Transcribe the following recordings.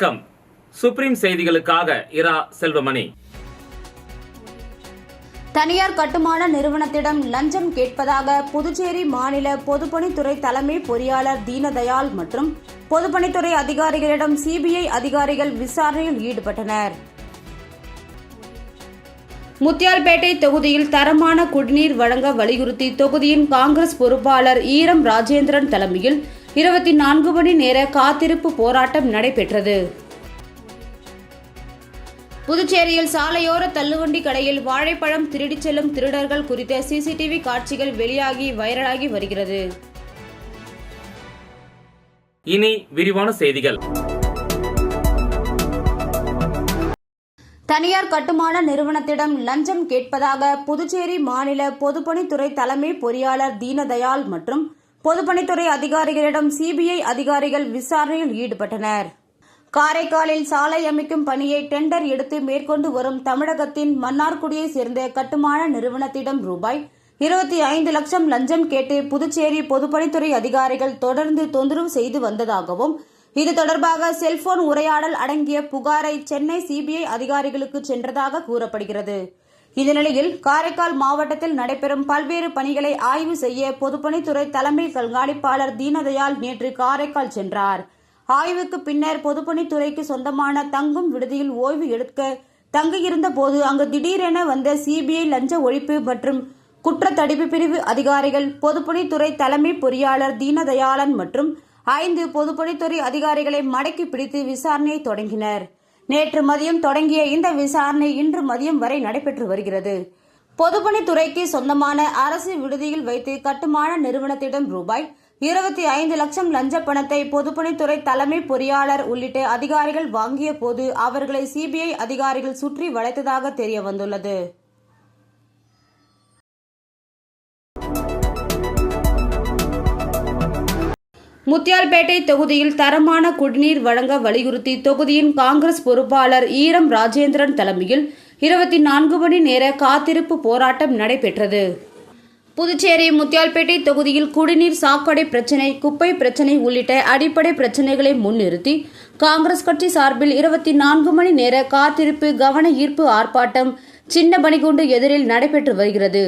வணக்கம். சுப்ரீம் செய்திகளுக்காக இரா செல்வமணி. தனியார் கட்டுமான நிறுவனத்திடம் லஞ்சம் கேட்பதாக புதுச்சேரி மாநில பொதுப்பணித்துறை தலைமை பொறியாளர் தீனதயாள் மற்றும் பொதுப்பணித்துறை அதிகாரிகளிடம் சிபிஐ அதிகாரிகள் விசாரணையில் ஈடுபட்டனர். முத்தியால்பேட்டை தொகுதியில் தரமான குடிநீர் வழங்க வலியுறுத்தி தொகுதியின் காங்கிரஸ் பொறுப்பாளர் ஈரம் ராஜேந்திரன் தலைமையில் 24 மணி நேர காத்திருப்பு போராட்டம் நடைபெற்றது. புதுச்சேரியில் சாலையோர தள்ளுவண்டி கடையில் வாழைப்பழம் திருடிச் செல்லும் திருடர்கள் குறித்த சிசிடிவி காட்சிகள் வெளியாகி வைரலாகி வருகிறது. இனி விரிவான செய்திகள். தனியார் கட்டுமான நிறுவனத்திடம் லஞ்சம் கேட்பதாக புதுச்சேரி மாநில பொதுப்பணித்துறை தலைமை பொறியாளர் தீனதயாள் மற்றும் பொதுப்பணித்துறை அதிகாரிகளிடம் சிபிஐ அதிகாரிகள் விசாரணையில் ஈடுபட்டனர். காரைக்காலில் சாலை அமைக்கும் பணியை டெண்டர் எடுத்து மேற்கொண்டு வரும் தமிழகத்தின் மன்னார்குடியை சேர்ந்த கட்டுமான நிறுவனத்திடம் ரூபாய் 25 லட்சம் லஞ்சம் கேட்டு புதுச்சேரி பொதுப்பணித்துறை அதிகாரிகள் தொடர்ந்து தொந்தரவு செய்து வந்ததாகவும், இது தொடர்பாக செல்போன் உரையாடல் அடங்கிய புகாரை சென்னை சிபிஐ அதிகாரிகளுக்கு சென்றதாக கூறப்படுகிறது. இந்த நிலையில் காரைக்கால் மாவட்டத்தில் நடைபெறும் பல்வேறு பணிகளை ஆய்வு செய்ய பொதுப்பணித்துறை தலைமை கண்காணிப்பாளர் தீனதயாள் நேற்று காரைக்கால் சென்றார். ஆய்வுக்கு பின்னர் பொதுப்பணித்துறைக்கு சொந்தமான தங்கும் விடுதியில் ஓய்வு எடுக்க தங்கியிருந்த போது அங்கு திடீரென வந்த சிபிஐ லஞ்ச ஒழிப்பு மற்றும் குற்ற தடுப்பு பிரிவு அதிகாரிகள் பொதுப்பணித்துறை தலைமை பொறியாளர் தீனதயாளன் மற்றும் 5 பொதுப்பணித்துறை அதிகாரிகளை மடக்கி பிடித்து விசாரணையை தொடங்கினர். நேற்று மதியம் தொடங்கிய இந்த விசாரணை இன்று மதியம் வரை நடைபெற்று வருகிறது. பொதுப்பணித்துறைக்கு சொந்தமான அரசு விடுதியில் வைத்து கட்டுமான நிறுவனத்திடம் ரூபாய் 25 லட்சம் லஞ்ச பணத்தை பொதுப்பணித்துறை தலைமை பொறியாளர் உள்ளிட்ட அதிகாரிகள் வாங்கிய போது அவர்களை சிபிஐ அதிகாரிகள் சுற்றி வளைத்ததாக தெரிய வந்துள்ளது. முத்தியால்பேட்டை தொகுதியில் தரமான குடிநீர் வழங்க வலியுறுத்தி தொகுதியின் காங்கிரஸ் பொறுப்பாளர் ஈரம் ராஜேந்திரன் தலைமையில் 24 மணி நேர காத்திருப்பு போராட்டம் நடைபெற்றது. புதுச்சேரி முத்தியால்பேட்டை தொகுதியில் குடிநீர் சாக்கடை பிரச்சினை, குப்பை பிரச்சினை உள்ளிட்ட அடிப்படை பிரச்சினைகளை முன்னிறுத்தி காங்கிரஸ் கட்சி சார்பில் 24 மணி நேர காத்திருப்பு கவன ஈர்ப்பு ஆர்ப்பாட்டம் சின்ன பணிகுண்டு எதிரில் நடைபெற்று வருகிறது.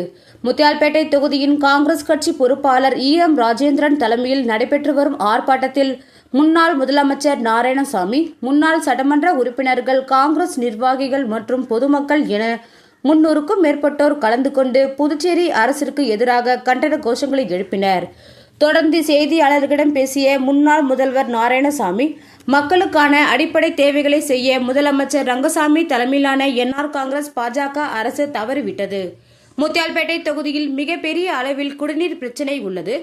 முத்தியால்பேட்டை தொகுதியின் காங்கிரஸ் கட்சி பொறுப்பாளர் ஈரம் ராஜேந்திரன் தலைமையில் நடைபெற்று வரும் ஆர்ப்பாட்டத்தில் முன்னாள் முதலமைச்சர் நாராயணசாமி, முன்னாள் சட்டமன்ற உறுப்பினர்கள், காங்கிரஸ் நிர்வாகிகள் மற்றும் பொதுமக்கள் என 300க்கும் மேற்பட்டோர் கலந்து கொண்டு புதுச்சேரி அரசிற்கு எதிராக கண்டன கோஷங்களை எழுப்பினர். தொடர்ந்து செய்தியாளர்களிடம் பேசிய முன்னாள் முதல்வர் நாராயணசாமி, மக்களுக்கான அடிப்படை தேவைகளை செய்ய முதலமைச்சர் ரங்கசாமி தலைமையிலான என்ஆர் காங்கிரஸ் பாஜக அரசு தவறிவிட்டது. முத்தியால்பேட்டை தொகுதியில் மிகப்பெரிய அளவில் குடிநீர் பிரச்சினை உள்ளது.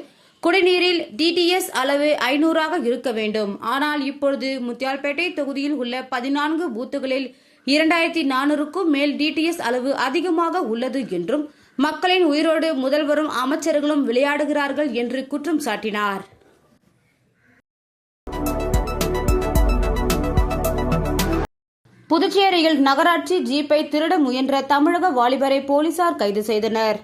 குடிநீரில் டிடிஎஸ் அளவு 500ஆக இருக்க வேண்டும். ஆனால் இப்பொழுது முத்தியால்பேட்டை தொகுதியில் உள்ள 14 பூத்துகளில் 2400க்கும் மேல் டிடிஎஸ் அளவு அதிகமாக உள்ளது என்றும், மக்களின் உயிரோடு முதல்வரும் அமைச்சர்களும் விளையாடுகிறார்கள் என்று குற்றம் சாட்டினார். புதுச்சேரியில் நகராட்சி ஜீப்பை திருட முயன்ற தமிழக வாலிபரை போலீசார் கைது செய்தனர்.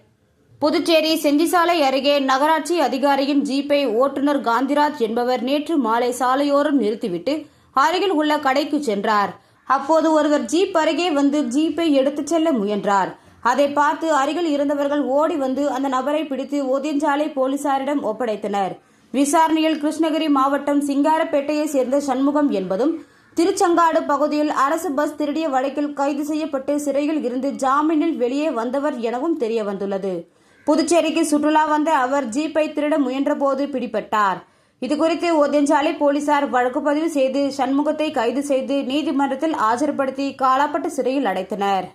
புதுச்சேரி செஞ்சிசாலை அருகே நகராட்சி அதிகாரியின் ஜீப்பை ஓட்டுநர் காந்திராஜ் என்பவர் நேற்று மாலை சாலையோரம் நிறுத்திவிட்டு அருகில் உள்ள கடைக்கு சென்றார். அப்போது ஒருவர் ஜீப் அருகே வந்து ஜீப்பை எடுத்துச் செல்ல முயன்றார். அதை பார்த்து அருகில் இருந்தவர்கள் ஓடி வந்து அந்த நபரை பிடித்து ஓதியஞ்சாலை போலீசாரிடம் ஒப்படைத்தனர். விசாரணையில் கிருஷ்ணகிரி மாவட்டம் சிங்காரப்பேட்டையை சேர்ந்த சண்முகம் என்பதும், திருச்செங்காடு பகுதியில் அரசு பஸ் திருடிய வழக்கில் கைது செய்யப்பட்டு சிறையில் இருந்து ஜாமீனில் வெளியே வந்தவர் எனவும் தெரிய வந்துள்ளது. புதுச்சேரிக்கு சுற்றுலா வந்த அவர் ஜீப்பை திருட முயன்றபோது பிடிபட்டார். இதுகுறித்து ஓதியஞ்சாலை போலீசார் வழக்கு பதிவு செய்து சண்முகத்தை கைது செய்து நீதிமன்றத்தில் ஆஜர்படுத்தி காலாப்பட்டு சிறையில் அடைத்தனர்.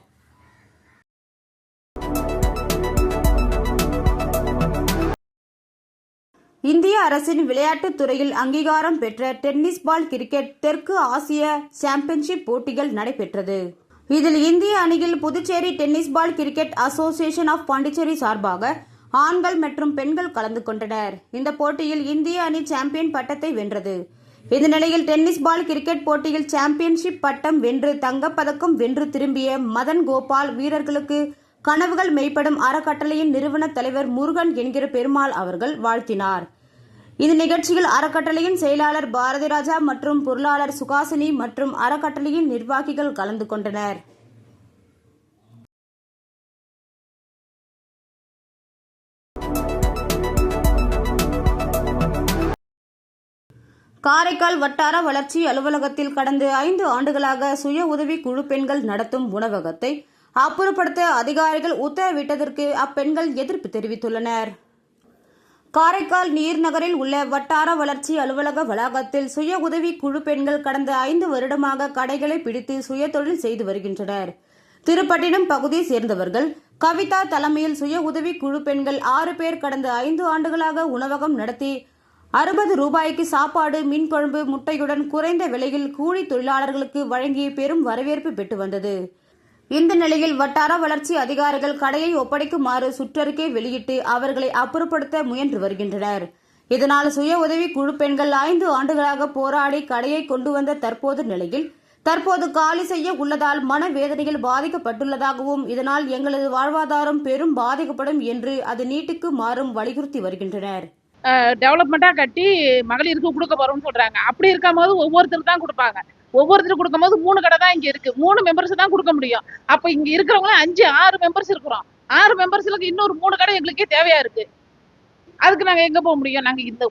இந்திய அரசின் விளையாட்டுத் துறையில் அங்கீகாரம் பெற்ற டென்னிஸ் பால் கிரிக்கெட் தெற்கு ஆசிய சாம்பியன்ஷிப் போட்டிகள் நடைபெற்றது. இதில் இந்திய அணியில் Puducherry tennis ball cricket association of Pondicherry சார்பாக ஆண்கள் மற்றும் பெண்கள் கலந்து கொண்டனர். இந்த போட்டியில் இந்திய அணி சாம்பியன் பட்டத்தை வென்றது. இந்த நிலையில் டென்னிஸ் பால் கிரிக்கெட் போட்டியில் சாம்பியன்ஷிப் பட்டம் வென்று தங்கப்பதக்கம் வென்று திரும்பிய மதன் கோபால் வீரர்களுக்கு கனவுகள் மெய்ப்படும் அறக்கட்டளையின் நிறுவன தலைவர் முருகன் என்கிற பெருமாள் அவர்கள் வாழ்த்தினார். இந்த நிகழ்ச்சியில் அறக்கட்டளையின் செயலாளர் பாரதி ராஜா மற்றும் பொருளாளர் சுகாசினி மற்றும் அறக்கட்டளையின் நிர்வாகிகள் கலந்து கொண்டனர். காரைக்கால் வட்டார வளர்ச்சி அலுவலகத்தில் கடந்த 5 ஆண்டுகளாக சுய உதவி குழு பெண்கள் நடத்தும் உணவகத்தை அப்புறப்படுத்த அதிகாரிகள் உத்தரவிட்டதற்கு அப்பெண்கள் எதிர்ப்பு தெரிவித்துள்ளனர். காரைக்கால் நீர்நகரில் உள்ள வட்டார வளர்ச்சி அலுவலக வளாகத்தில் சுய உதவி குழு பெண்கள் கடந்த 5 வருடமாக கடைகளை பிடித்து சுயதொழில் செய்து வருகின்றனர். திருப்பட்டினம் பகுதியை சேர்ந்தவர்கள் கவிதா தலைமையில் சுய உதவி குழு பெண்கள் 6 பேர் கடந்த 5 ஆண்டுகளாக உணவகம் நடத்தி 60 ரூபாய்க்கு சாப்பாடு, மீன் குழம்பு, முட்டையுடன் குறைந்த விலையில் கூலி தொழிலாளர்களுக்கு வழங்கி பெரும் வரவேற்பு பெற்று வந்தது. இந்த நிலையில் வட்டார வளர்ச்சி அதிகாரிகள் கடையை ஒப்படைக்குமாறு சுற்றறிக்கை வெளியிட்டு அவர்களை அப்புறப்படுத்த முயன்று வருகின்றனர். இதனால் சுய உதவி குழு பெண்கள் 5 ஆண்டுகளாக போராடி கடையை கொண்டு வந்த தற்போது காலி செய்ய உள்ளதால் மனவேதனையில் பாதிக்கப்பட்டுள்ளதாகவும் இதனால் எங்களது வாழ்வாதாரம் பெரும் பாதிக்கப்படும் என்று அது நீட்டிக்கு மாறும் வலியுறுத்தி வருகின்றனர். டெவலப்மெண்ட்டாக கட்டி மகளிருக்கு கொடுக்க போகிறோம்னு சொல்கிறாங்க. அப்படி இருக்கும் போது ஒவ்வொருத்தருக்கு தான் கொடுப்பாங்க. ஒவ்வொருத்தருக்கு கொடுக்கும்போது 3 கடை தான் இங்கே இருக்குது. 3 மெம்பர்ஸ் தான் கொடுக்க முடியும். அப்போ இங்கே இருக்கிறவங்களும் 5-6 மெம்பர்ஸ் இருக்கிறோம். 6 மெம்பர்ஸுக்கு இன்னொரு 3 கடை எங்களுக்கே தேவையாக இருக்குது. அதுக்கு நாங்கள் எங்கே போக முடியும்? நாங்கள் இந்த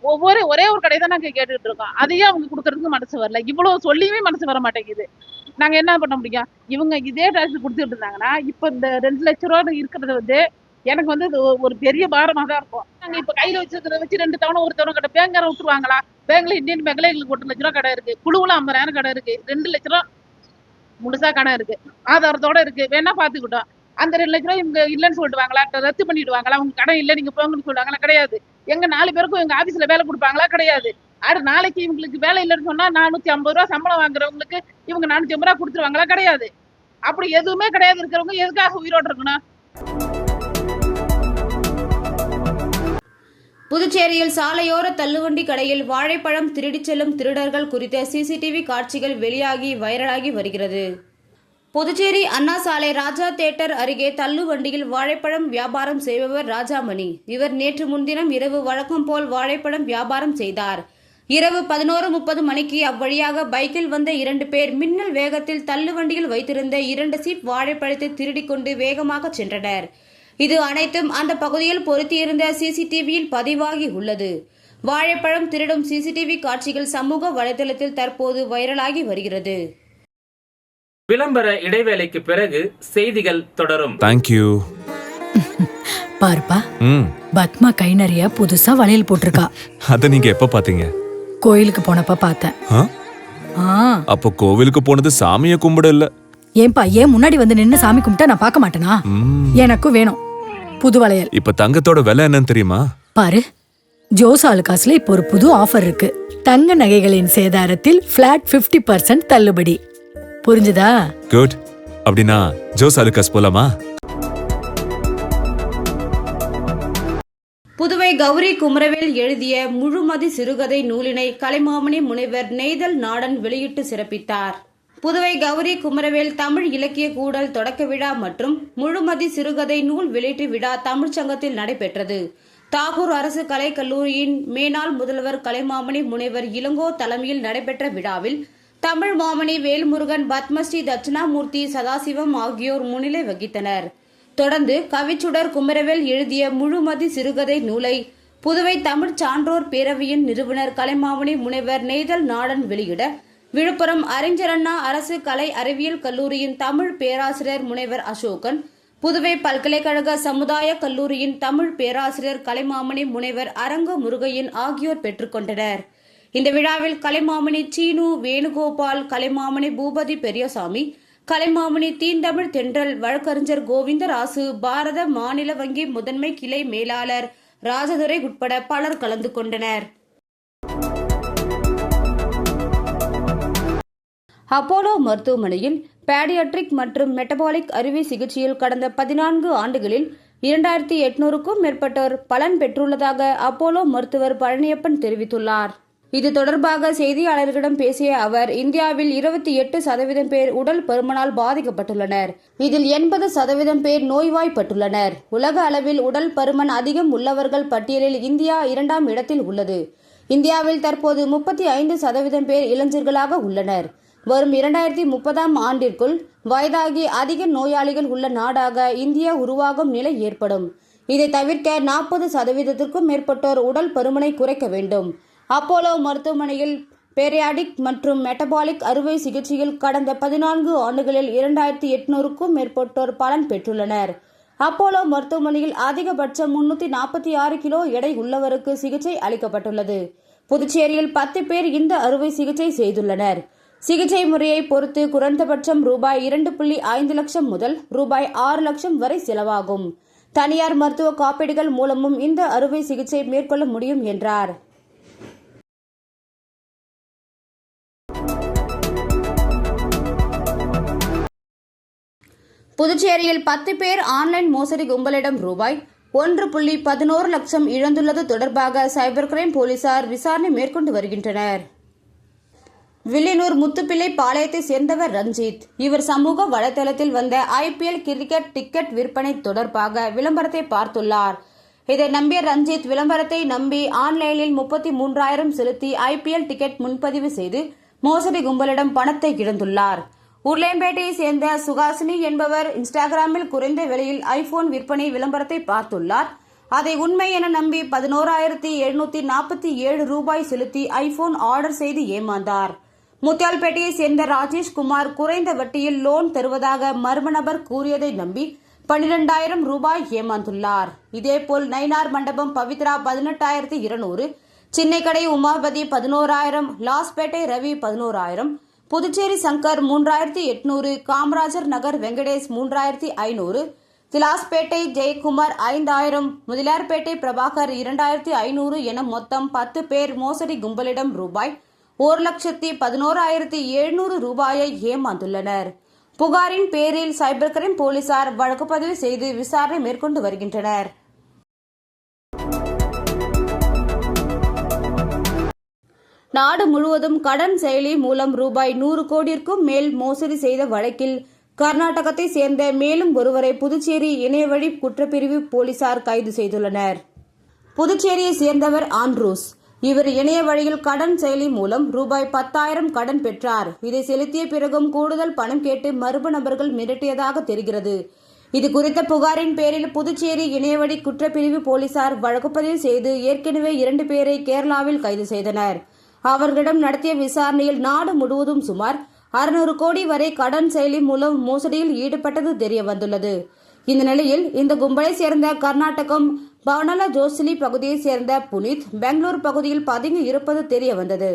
ஒரே ஒரு கடை தான் நாங்கள் கேட்டுக்கிட்டு இருக்கோம். அதையே அவங்க கொடுக்கறதுக்கு மனசு வரல. இவ்வளோ சொல்லியுமே மனசு வர மாட்டேங்குது. நாங்கள் என்ன பண்ண முடியும்? இவங்க இதே டாக்ஸ் கொடுத்துட்டு இருந்தாங்கன்னா இப்போ இந்த 2 லட்ச ரூபா இருக்கிறது எனக்கு இது ஒரு பெரிய பாரமாக தான் இருக்கும். நாங்கள் இப்போ கையில் வச்சுருக்கிறத வச்சு 2 தவணை ஒரு தவணை கடை பேங்கார விட்டுருவாங்களா? பேங்க்ல இந்தியன் பேங்க்ல எங்களுக்கு 1 லட்ச ரூபா கடை இருக்கு. குழுவில் 50,000 கடை இருக்கு. 2 லட்ச ரூபா முழுசா கடை இருக்கு. ஆதாரத்தோட இருக்கு. வேணா பாத்துக்கிட்டோம். அந்த 2 லட்ச ரூபா இவங்க இல்லைன்னு சொல்லிடுவாங்களா? ரத்து பண்ணிடுவாங்களா? உங்க கடை இல்லை நீங்க போங்கன்னு சொல்லுவாங்களா? கிடையாது. எங்க 4 பேருக்கும் எங்க ஆபீஸ்ல வேலை கொடுப்பாங்களா? கிடையாது. அடுத்த நாளைக்கு இவங்களுக்கு வேலை இல்லைன்னு சொன்னா 450 ரூபா சம்பளம் வாங்குறவங்களுக்கு இவங்க 450 ரூபா கொடுத்துருவாங்களா? கிடையாது. அப்படி எதுவுமே கிடையாது. இருக்கிறவங்க எதுக்காக உயிரோடு இருக்கணும்? புதுச்சேரியில் சாலையோர தள்ளுவண்டி கடையில் வாழைப்பழம் திருடிச் செல்லும் திருடர்கள் குறித்த சிசிடிவி காட்சிகள் வெளியாகி வைரலாகி வருகிறது. புதுச்சேரி அண்ணா சாலை ராஜா தியேட்டர் அருகே தள்ளுவண்டியில் வாழைப்பழம் வியாபாரம் செய்பவர் ராஜாமணி. இவர் நேற்று முன்தினம் இரவு வழக்கம் போல் வாழைப்பழம் வியாபாரம் செய்தார். இரவு 11:30 மணிக்கு அவ்வழியாக பைக்கில் வந்த 2 பேர் மின்னல் வேகத்தில் தள்ளுவண்டியில் வைத்திருந்த 2 சீப் வாழைப்பழத்தை திருடிக் கொண்டு வேகமாக சென்றனர். இது அனைத்தும் அந்த பகுதியில் பொருத்தியிருந்த சிசிடிவியில் பதிவாகி உள்ளது. வாழைப்பழம் திருடும் சிசிடிவி காட்சிகள் சமூக வலைதளத்தில் தற்போது வைரலாகி வருகிறது. விளம்பர இடைவேளைக்கு பிறகு செய்திகள் தொடரும். தேங்க்யூ. பாருப்பா, பத்மா கை நிறைய புதுசா வளையல் போட்டிருக்கா. அத நீங்க எப்ப பாத்தீங்க? கோயிலுக்கு போனப்ப பார்த்தேன். அப்போ கோவிலுக்கு போனது சாமிய கும்பிட இல்ல. ஏன்பா, ஏன் முன்னாடி வந்து நின்னு சாமி கும்பிட்டா நான் பார்க்க மாட்டேனா? எனக்கும் வேணும் புது வளையல். இப்ப தங்கத்தோட விலை என்னன்னு தெரியுமா? பாரு, ஜோஸ் ஆலுகாஸ்ல இப்போ ஒரு புது ஆஃபர் இருக்கு. தங்க நகைகளின் சேதாரத்தில் பிளாட் 50% தள்ளுபடி. புரிஞ்சுதா? குட். அப்படின்னா ஜோஸ் ஆலுகாஸ் போலாமா? புதுவை கௌரி குமரவேல் எழுதிய முழுமதி சிறுகதை நூலினை கலைமாமணி முனைவர் நெய்தல் நாடன் வெளியிட்டு சிறப்பித்தார். புதுவை கௌரி குமரவேல் தமிழ் இலக்கிய கூடல் தொடக்க விழா மற்றும் முழுமதி சிறுகதை நூல் வெளியீட்டு விழா தமிழ்ச்சங்கத்தில் நடைபெற்றது. தாகூர் அரசு கலைக் கல்லூரியின் மேனாள் முதல்வர் கலைமாமணி முனைவர் இளங்கோ தலைமையில் நடைபெற்ற விழாவில் தமிழ் மாமணி வேல்முருகன், பத்மஸ்ரீ தட்சிணாமூர்த்தி, சதாசிவம் ஆகியோர் முன்னிலை வகித்தனர். தொடர்ந்து கவிச்சுடர் குமரவேல் எழுதிய முழுமதி சிறுகதை நூலை புதுவை தமிழ் சான்றோர் பேரவையின் நிறுவனர் கலைமாமணி முனைவர் நெய்தல் நாடன் வெளியிட விழுப்புரம் அறிஞரண்ணா அரசு கலை அறிவியல் கல்லூரியின் தமிழ் பேராசிரியர் முனைவர் அசோகன், புதுவை பல்கலைக்கழக சமுதாய கல்லூரியின் தமிழ் பேராசிரியர் கலைமாமணி முனைவர் அரங்க முருகையன் ஆகியோர் பெற்றுக்கொண்டனர். இந்த விழாவில் கலைமாமணி சீனு வேணுகோபால், கலைமாமணி பூபதி பெரியசாமி, கலைமாமணி தீந்தமிழ் தென்றல், வழக்கறிஞர் கோவிந்தராசு, பாரத மாநில வங்கி முதன்மை கிளை மேலாளர் ராஜதுரை உட்பட பலர் கலந்து கொண்டனர். அப்போலோ மருத்துவமனையில் பேடியாட்ரிக் மற்றும் மெட்டபாலிக் அறுவை சிகிச்சையில் கடந்த 14 ஆண்டுகளில் 2800க்கும் மேற்பட்டோர் பலன் பெற்றுள்ளதாக அப்போலோ மருத்துவர் பழனியப்பன் தெரிவித்துள்ளார். இது தொடர்பாக செய்தியாளர்களிடம் பேசிய அவர், இந்தியாவில் 28% பேர் உடல் பருமனால் பாதிக்கப்பட்டுள்ளனர். இதில் 80% பேர் நோய்வாய்ப்பட்டுள்ளனர். உலக அளவில் உடல் பருமன் அதிகம் உள்ளவர்கள் பட்டியலில் இந்தியா 2ஆம் இடத்தில் உள்ளது. இந்தியாவில் தற்போது 35% பேர் இளைஞர்களாக உள்ளனர். வரும் 2030ஆம் ஆண்டிற்குள் வயதாகி அதிக நோயாளிகள் உள்ள நாடாக இந்தியா உருவாகும் நிலை ஏற்படும். இதை தவிர்க்க 40%க்கும் மேற்பட்டோர் உடல் பருமனை குறைக்க வேண்டும். அப்போலோ மருத்துவமனையில் பேரியாடிக் மற்றும் மெட்டபாலிக் அறுவை சிகிச்சையில் கடந்த 14 ஆண்டுகளில் 2800க்கும் மேற்பட்டோர் பலன் பெற்றுள்ளனர். அப்போலோ மருத்துவமனையில் அதிகபட்சம் 346 கிலோ எடை உள்ளவருக்கு சிகிச்சை அளிக்கப்பட்டுள்ளது. புதுச்சேரியில் 10 பேர் இந்த அறுவை சிகிச்சை செய்துள்ளனர். சிகிச்சை முறையை பொறுத்து குறைந்தபட்சம் ரூபாய் 2.5 லட்சம் முதல் ரூபாய் 6 லட்சம் வரை செலவாகும். தனியார் மருத்துவ காப்பீடுகள் மூலமும் இந்த அறுவை சிகிச்சை மேற்கொள்ள முடியும் என்றார். புதுச்சேரியில் 10 பேர் ஆன்லைன் மோசடி கும்பலிடம் ரூபாய் 1.11 லட்சம் இழந்துள்ளது தொடர்பாக சைபர் கிரைம் போலீசார் விசாரணை மேற்கொண்டு வருகின்றனர். வில்லியனூர் முத்துப்பிள்ளை பாளையத்தை சேர்ந்தவர் ரஞ்சித். இவர் சமூக வலைதளத்தில் வந்த IPL கிரிக்கெட் டிக்கெட் விற்பனை தொடர்பாக விளம்பரத்தை பார்த்துள்ளார். இதை நம்பிய ரஞ்சித் விளம்பரத்தை நம்பி ஆன்லைனில் 33,000 செலுத்தி IPL டிக்கெட் முன்பதிவு செய்து மோசடி கும்பலிடம் பணத்தை இழந்துள்ளார். உருளையம்பேட்டையை சேர்ந்த சுகாசினி என்பவர் இன்ஸ்டாகிராமில் குறைந்த விலையில் ஐபோன் விற்பனை விளம்பரத்தை பார்த்துள்ளார். அதை உண்மை என நம்பி 11,747 ரூபாய் செலுத்தி ஐபோன் ஆர்டர் செய்து ஏமாந்தார். முத்தியால்பேட்டையை சேர்ந்த ராஜேஷ்குமார் குறைந்த வட்டியில் லோன் தருவதாக மர்ம நபர் கூறியதை நம்பி 12,000 ரூபாய் ஏமாந்துள்ளார். இதேபோல் நயினார் மண்டபம் பவித்ரா 18,200, சின்னைக்கடை உமாபதி 11,000, லாஸ்பேட்டை ரவி 11,000, புதுச்சேரி சங்கர் 3,800, காமராஜர் நகர் வெங்கடேஷ் 3,500, திலாஸ்பேட்டை ஜெயக்குமார் 5,000, முதலியார்பேட்டை பிரபாகர் 2,500 என மொத்தம் 10 பேர் மோசடி கும்பலிடம் ரூபாய் 1,11,700 ரூபாயை ஏமாந்துள்ளனர். புகாரின் பேரில் சைபர் கிரைம் போலீசார் வழக்கு பதிவு செய்து விசாரணை மேற்கொண்டு வருகின்றனர். நாடு முழுவதும் கடன் செயலி மூலம் ரூபாய் 100 கோடிக்கும் மேல் மோசடி செய்த வழக்கில் கர்நாடகத்தை சேர்ந்த மேலும் ஒருவரை புதுச்சேரி இணையவழி குற்றப்பிரிவு போலீசார் கைது செய்துள்ளனர். புதுச்சேரியை சேர்ந்தவர் ஆண்ட்ரூஸ். இவர் இணைய வழியில் கடன் செயலி மூலம் ரூபாய் 10,000 கடன் பெற்றார். இதை செலுத்திய பிறகும் கூடுதல் பணம் கேட்டு மர்ம நபர்கள் மிரட்டியதாக தெரிகிறது. இது குறித்த புகாரின் பேரில் புதுச்சேரி இணையவழி குற்றப்பிரிவு போலீசார் வழக்கு பதிவு செய்து ஏற்கனவே 2 பேரை கேரளாவில் கைது செய்தனர். அவர்களிடம் நடத்திய விசாரணையில் நாடு முழுவதும் சுமார் 600 கோடி வரை கடன் செயலி மூலம் மோசடியில் ஈடுபட்டது தெரிய வந்துள்ளது. இந்த நிலையில் இந்த கும்பலை சேர்ந்த கர்நாடகம் பவனல ஜோசிலி பகுதியை சேர்ந்த புனித் பெங்களூர் பகுதியில் பதுங்கி இருப்பது தெரிய வந்தது.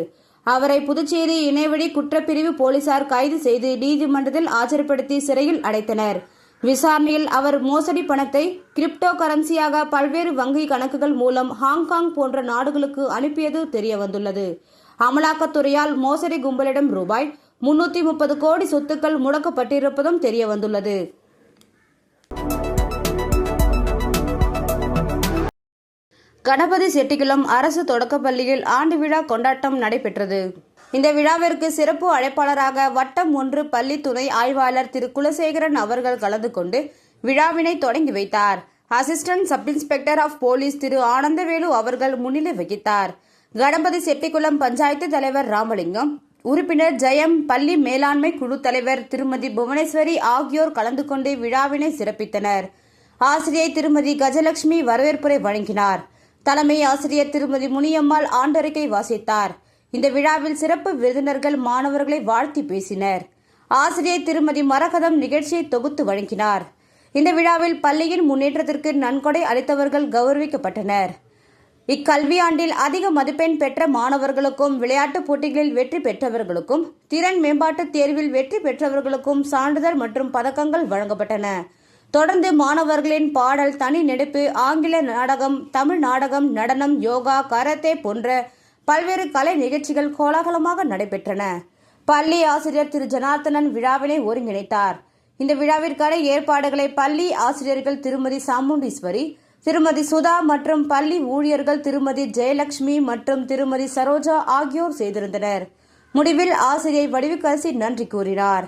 அவரை புதுச்சேரி இணையவழி குற்றப்பிரிவு போலீசார் கைது செய்து நீதிமன்றத்தில் ஆஜர்படுத்தி சிறையில் அடைத்தனர். விசாரணையில் அவர் மோசடி பணத்தை கிரிப்டோ கரன்சியாக பல்வேறு வங்கி கணக்குகள் மூலம் ஹாங்காங் போன்ற நாடுகளுக்கு அனுப்பியது தெரிய வந்துள்ளது. அமலாக்கத்துறையால் மோசடி கும்பலிடம் ரூபாய் 330 கோடி சொத்துக்கள் முடக்கப்பட்டிருப்பதும் தெரிய வந்துள்ளது. கணபதி செட்டிகுளம் அரசு தொடக்கப்பள்ளியில் ஆண்டு விழா கொண்டாட்டம் நடைபெற்றது. இந்த விழாவிற்கு சிறப்பு அழைப்பாளராக வட்டம் 1 பள்ளி துணை ஆய்வாளர் திரு குலசேகரன் அவர்கள் கலந்து கொண்டு விழாவினை தொடங்கி வைத்தார். Assistant sub inspector of police திரு ஆனந்தவேலு அவர்கள் முன்னிலை வகித்தார். கணபதி செட்டிகுளம் பஞ்சாயத்து தலைவர் ராமலிங்கம், உறுப்பினர் ஜெயம், பள்ளி மேலாண்மை குழு தலைவர் திருமதி புவனேஸ்வரி ஆகியோர் கலந்து கொண்டு விழாவினை சிறப்பித்தனர். ஆசிரியை திருமதி கஜலட்சுமி வரவேற்புரை வழங்கினார். தலைமை ஆசிரியர் திருமதி முனியம்மாள் ஆண்டறிக்கை வாசித்தார். இந்த விழாவில் சிறப்பு விருந்தினர்கள் மாணவர்களை வாழ்த்தி பேசினர். ஆசிரியை திருமதி மரகதம் நிகழ்ச்சியை தொகுத்து வழங்கினார். இந்த விழாவில் பள்ளியின் முன்னேற்றத்திற்கு நன்கொடை அளித்தவர்கள் கௌரவிக்கப்பட்டனர். இக்கல்வியாண்டில் அதிக மதிப்பெண் பெற்ற மாணவர்களுக்கும், விளையாட்டுப் போட்டிகளில் வெற்றி பெற்றவர்களுக்கும், திறன் மேம்பாட்டு தேர்வில் வெற்றி பெற்றவர்களுக்கும் சான்றிதழ் மற்றும் பதக்கங்கள் வழங்கப்பட்டன. தொடர்ந்து மாணவர்களின் பாடல், தனி நடிப்பு, ஆங்கில நாடகம், தமிழ் நாடகம், நடனம், யோகா, கராத்தே போன்ற பல்வேறு கலை நிகழ்ச்சிகள் கோலாகலமாக நடைபெற்றன. பள்ளி ஆசிரியர் திரு ஜனார்த்தனன் விழாவினை ஒருங்கிணைத்தார். இந்த விழாவிற்கான ஏற்பாடுகளை பள்ளி ஆசிரியர்கள் திருமதி சாமுண்டீஸ்வரி, திருமதி சுதா மற்றும் பள்ளி ஊழியர்கள் திருமதி ஜெயலட்சுமி மற்றும் திருமதி சரோஜா ஆகியோர் செய்திருந்தனர். முடிவில் ஆசிரியை வடிவுக்கரசி நன்றி கூறினார்.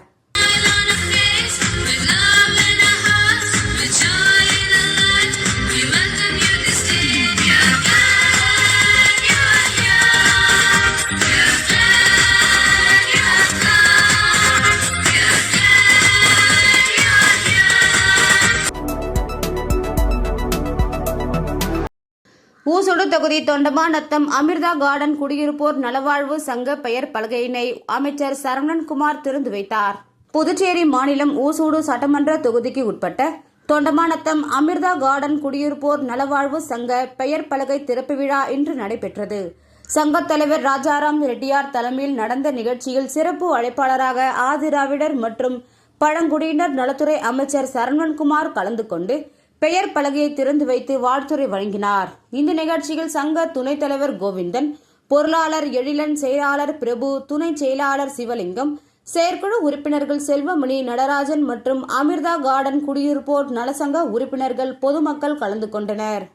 ஊசுடு தொகுதி தொண்டமாநத்தம் அமிர்தா கார்டன் குடியிருப்போர் நலவாழ்வு சங்க பெயர் பலகையினை அமைச்சர் சரவணன்குமார் திறந்து வைத்தார். புதுச்சேரி மாநிலம் ஊசுடு சட்டமன்ற தொகுதிக்கு உட்பட்ட தொண்டமாநத்தம் அமிர்தா கார்டன் குடியிருப்போர் நலவாழ்வு சங்க பெயர் பலகை திறப்பு விழா இன்று நடைபெற்றது. சங்கத் தலைவர் ராஜாராம் ரெட்டியார் தலைமையில் நடந்த நிகழ்ச்சியில் சிறப்பு அழைப்பாளராக ஆதிராவிடர் மற்றும் பழங்குடியினர் நலத்துறை அமைச்சர் சரவணன்குமார் கலந்து கொண்டு பெயர் பலகையை திறந்து வைத்து வாழ்த்துரை வழங்கினார். இந்த நிகழ்ச்சியில் சங்க துணைத் தலைவர் கோவிந்தன், பொருளாளர் எழிலன், செயலாளர் பிரபு, துணை செயலாளர் சிவலிங்கம், செயற்குழு உறுப்பினர்கள் செல்வமணி, நடராஜன் மற்றும் அமிர்தா கார்டன் குடியிருப்போர் நலசங்க உறுப்பினர்கள், பொதுமக்கள் கலந்து கொண்டனர்.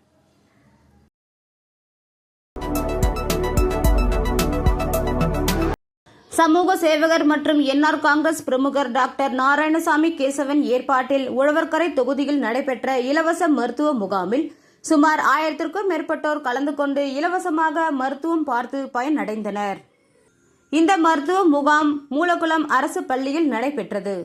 சமூக சேவகர் மற்றும் என்ஆர் காங்கிரஸ் பிரமுகர் டாக்டர் நாராயணசாமி கேசவன் ஏற்பாட்டில் உழவர்கரை தொகுதியில் நடைபெற்ற இலவச மருத்துவ முகாமில் சுமார் 1000க்கும் மேற்பட்டோர் கலந்து கொண்டு இலவசமாக மருத்துவம் பார்த்து பயனடைந்தனர். இந்த மருத்துவ முகாம் மூலகுளம் அரசு பள்ளியில் நடைபெற்றது.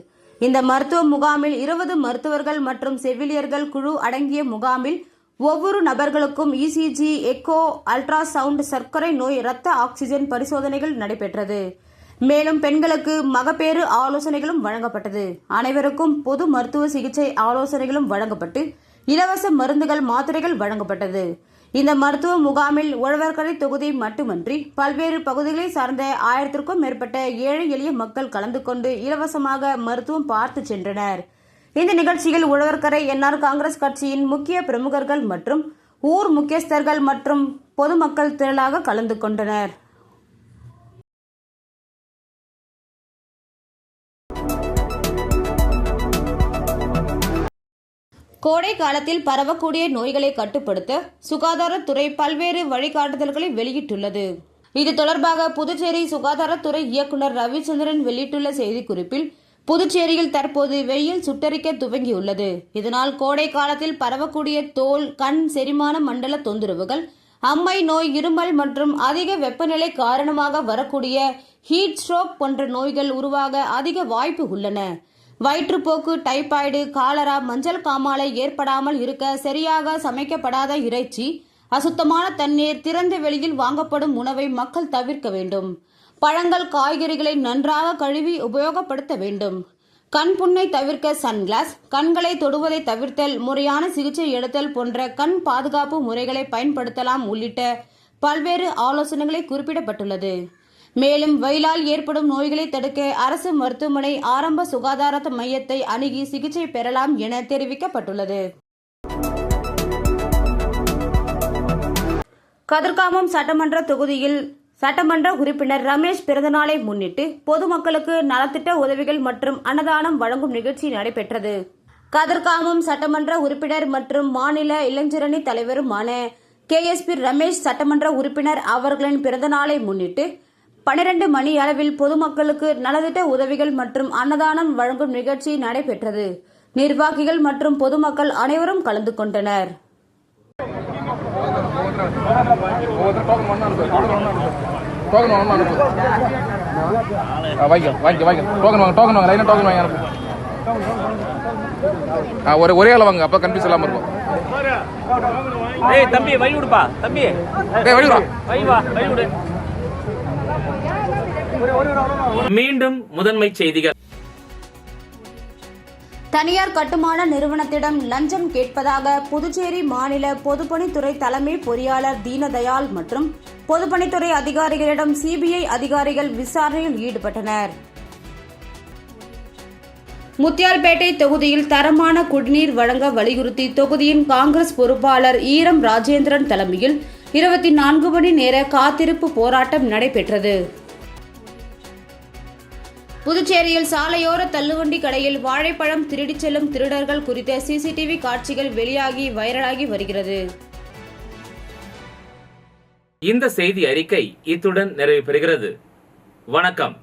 இந்த மருத்துவ முகாமில் 20 மருத்துவர்கள் மற்றும் செவிலியர்கள் குழு அடங்கிய முகாமில் ஒவ்வொரு நபர்களுக்கும் இசிஜி, எக்கோ, அல்ட்ராசவுண்ட், சர்க்கரை நோய், இரத்த ஆக்சிஜன் பரிசோதனைகள் நடைபெற்றது. மேலும் பெண்களுக்கு மகப்பேறு ஆலோசனைகளும் வழங்கப்பட்டது. அனைவருக்கும் பொது மருத்துவ சிகிச்சை ஆலோசனைகளும் வழங்கப்பட்டு இலவச மருந்துகள், மாத்திரைகள் வழங்கப்பட்டது. இந்த மருத்துவ முகாமில் உழவர்கரை தொகுதி மட்டுமன்றி பல்வேறு பகுதிகளை சார்ந்த 1000க்கும் மேற்பட்ட ஏழை எளிய மக்கள் கலந்து கொண்டு இலவசமாக மருத்துவம் பார்த்து சென்றனர். இந்த நிகழ்ச்சியில் உழவர்கரை என்ஆர் காங்கிரஸ் கட்சியின் முக்கிய பிரமுகர்கள் மற்றும் ஊர் முக்கியஸ்தர்கள் மற்றும் பொதுமக்கள் திரளாக கலந்து கொண்டனர். கோடை காலத்தில் பரவக்கூடிய நோய்களை கட்டுப்படுத்த சுகாதாரத்துறை பல்வேறு வழிகாட்டுதல்களை வெளியிட்டுள்ளது. இது தொடர்பாக புதுச்சேரி சுகாதாரத்துறை இயக்குநர் ரவிச்சந்திரன் வெளியிட்டுள்ள செய்திக்குறிப்பில், புதுச்சேரியில் தற்போது வெயில் சுட்டரிக்க துவங்கியுள்ளது. இதனால் கோடை காலத்தில் பரவக்கூடிய தோல், கண், செரிமான மண்டல தொந்தரவுகள், அம்மை நோய், இருமல் மற்றும் அதிக வெப்பநிலை காரணமாக வரக்கூடிய ஹீட் ஸ்ட்ரோக் போன்ற நோய்கள் உருவாக அதிக வாய்ப்பு உள்ளன. வயிற்றுப்போக்கு, டைபாய்டு, காலரா, மஞ்சள் காமாலை ஏற்படாமல் இருக்க சரியாக சமைக்கப்படாத இறைச்சி, அசுத்தமான தண்ணீர், திறந்த வெளியில் வாங்கப்படும் உணவை மக்கள் தவிர்க்க வேண்டும். பழங்கள், காய்கறிகளை நன்றாக கழுவி உபயோகப்படுத்த வேண்டும். கண் புண்ணை தவிர்க்க சன்கிளாஸ், கண்களை தொடுவதை தவிர்த்தல், முறையான சிகிச்சை எடுத்தல் போன்ற கண் பாதுகாப்பு முறைகளை பயன்படுத்தலாம் உள்ளிட்ட பல்வேறு ஆலோசனைகளை குறிப்பிடப்பட்டுள்ளது. மேலும் வெயிலால் ஏற்படும் நோய்களை தடுக்க அரசு மருத்துவமனை, ஆரம்ப சுகாதார மையத்தை அணுகி சிகிச்சை பெறலாம் என தெரிவிக்கப்பட்டுள்ளது. கதிர்காமம் சட்டமன்ற தொகுதியில் சட்டமன்ற உறுப்பினர் ரமேஷ் பிறந்தநாளை முன்னிட்டு பொதுமக்களுக்கு நலத்திட்ட உதவிகள் மற்றும் அன்னதானம் வழங்கும் நிகழ்ச்சி நடைபெற்றது. கதிர்காமம் சட்டமன்ற உறுப்பினர் மற்றும் மாநில இளைஞரணி தலைவருமான KSP ரமேஷ் சட்டமன்ற உறுப்பினர் அவர்களின் பிறந்தநாளை முன்னிட்டு 12 மணி அளவில் பொதுமக்களுக்கு நலத்திட்ட உதவிகள் மற்றும் அன்னதானம் வழங்கும் நிகழ்ச்சி நடைபெற்றது. நிர்வாகிகள் மற்றும் பொதுமக்கள் அனைவரும் கலந்து கொண்டனர். ஒரே ஆள் வாங்க, அப்ப கன்ஃபியூஸ் இல்லாம இருக்கும். தம்பி வழி விடுப்பா, தம்பி வழி விடு. மீண்டும் முதன்மை செய்திகள். தனியார் கட்டுமான நிறுவனத்திடம் லஞ்சம் கேட்பதாக புதுச்சேரி மாநில பொதுப்பணித்துறை தலைமை பொறியாளர் தீனதயாள் மற்றும் பொதுப்பணித்துறை அதிகாரிகளிடம் CBI அதிகாரிகள் விசாரணையில் ஈடுபட்டனர். முத்தியால்பேட்டை தொகுதியில் தரமான குடிநீர் வழங்க வலியுறுத்தி தொகுதியின் காங்கிரஸ் பொறுப்பாளர் ஈரம் ராஜேந்திரன் தலைமையில் 24 மணி நேர காத்திருப்பு போராட்டம் நடைபெற்றது. புதுச்சேரியில் சாலையோர தள்ளுவண்டி கடையில் வாழைப்பழம் திருடிச் செல்லும் திருடர்கள் குறித்த CCTV காட்சிகள் வெளியாகி வைரலாகி வருகிறது. இந்த செய்தி அறிக்கை இத்துடன் நிறைவு பெறுகிறது. வணக்கம்.